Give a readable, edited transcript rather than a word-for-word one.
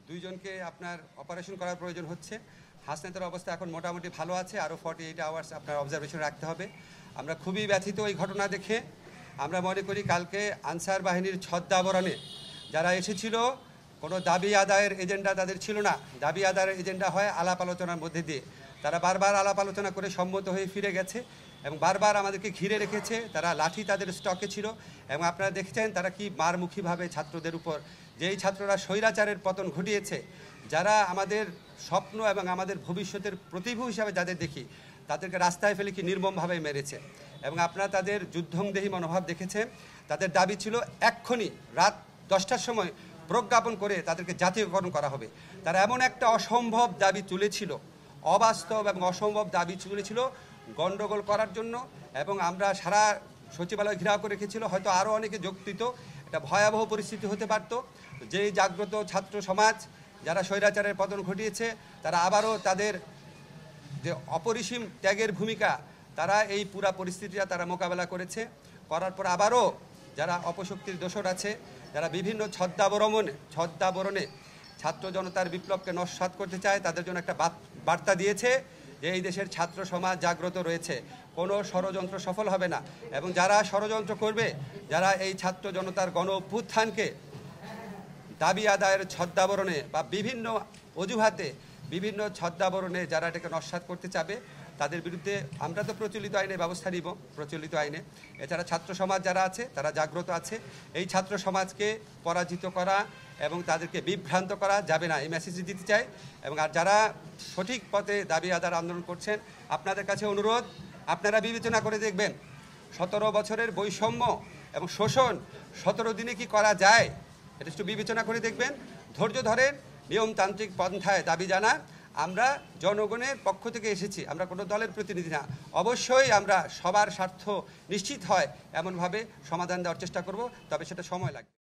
দুইজনকে আপনার অপারেশন করার প্রয়োজন হচ্ছে। হাসনাতের অবস্থা এখন মোটামুটি ভালো আছে, আরও 48 আওয়ার্স আপনার অবজারভেশন রাখতে হবে। আমরা খুবই ব্যথিত এই ঘটনা দেখে। আমরা মনে করি কালকে আনসার বাহিনীর ছদ্মাবরণে যারা এসেছিল, কোনো দাবি আদায়ের এজেন্ডা তাদের ছিল না। দাবি আদায়ের এজেন্ডা হয় আলাপ আলোচনার মধ্যে দিয়ে। তারা বারবার আলাপ আলোচনা করে সম্মত হয়ে ফিরে গেছে এবং বারবার আমাদেরকে ঘিরে রেখেছে। তারা লাঠি তাদের স্টকে ছিল এবং আপনারা দেখেছেন তারা কি মারমুখীভাবে ছাত্রদের উপর, যেই ছাত্ররা স্বৈরাচারের পতন ঘটিয়েছে, যারা আমাদের স্বপ্ন এবং আমাদের ভবিষ্যতের প্রতিভূ হিসাবে যাদের দেখি, তাদেরকে রাস্তায় ফেলে কি নির্মমভাবে মেরেছে। এবং আপনারা তাদের যুদ্ধংদেহী মনোভাব দেখেছেন। তাদের দাবি ছিল এক্ষুনি রাত 10টার সময় প্রজ্ঞাপন করে তাদেরকে জাতীয়করণ করা হবে। তারা এমন একটা অসম্ভব দাবি তুলেছিল, অবাস্তব এবং অসম্ভব দাবি তুলেছিল গণ্ডগোল করার জন্য। এবং আমরা সারা সচিবালয় ঘেরাও করে রেখেছিল, হয়তো আরও অনেকে যোগ দিত। এটা ভয়াবহ পরিস্থিতি হতে পারত। যেই জাগ্রত ছাত্র সমাজ যারা স্বৈরাচারের পতন ঘটিয়েছে, তারা আবারও তাদের যে অপরিসীম ত্যাগের ভূমিকা, তারা এই পুরা পরিস্থিতিটা তারা মোকাবেলা করার পর আবারও যারা অপশক্তির দোসর আছে, যারা বিভিন্ন ছদ্মাবরণে ছাত্র জনতার বিপ্লবকে নস্যাৎ করতে চায়, তাদের জন্য একটা বার্তা দিয়েছে যে এই দেশের ছাত্র সমাজ জাগ্রত রয়েছে, কোনো ষড়যন্ত্র সফল হবে না। এবং যারা ষড়যন্ত্র করবে, যারা এই ছাত্র জনতার গণ অভ্যুত্থানকে দাবি আদায়ের ছদ্মাবরণে বা বিভিন্ন অজুহাতে, বিভিন্ন ছদ্মাবরণে যারা এটাকে নস্যাৎ করতে চাবে, তাদের বিরুদ্ধে আমরা তো প্রচলিত আইনে ব্যবস্থা নিব, প্রচলিত আইনে। এছাড়া ছাত্র সমাজ যারা আছে তারা জাগ্রত আছে। এই ছাত্র সমাজকে পরাজিত করা এবং তাদেরকে বিভ্রান্ত করা যাবে না, এই মেসেজ দিতে চাই। এবং আর যারা সঠিক পথে দাবি আদায়ের আন্দোলন করছেন, আপনাদের কাছে অনুরোধ, আপনারা বিবেচনা করে দেখবেন 17 বছরের বৈষম্য এবং শোষণ 17 দিনে কি করা যায়, এটা একটু বিবেচনা করে দেখবেন। ধৈর্য ধরেন, নিয়মতান্ত্রিক পন্থায় দাবি জানান। আমরা জনগণের পক্ষ থেকে এসেছি, আমরা কোনো দলের প্রতিনিধি না। অবশ্যই আমরা সবার স্বার্থ নিশ্চিত হয় এমনভাবে সমাধান দেওয়ার চেষ্টা করব, তবে সেটা সময় লাগবে।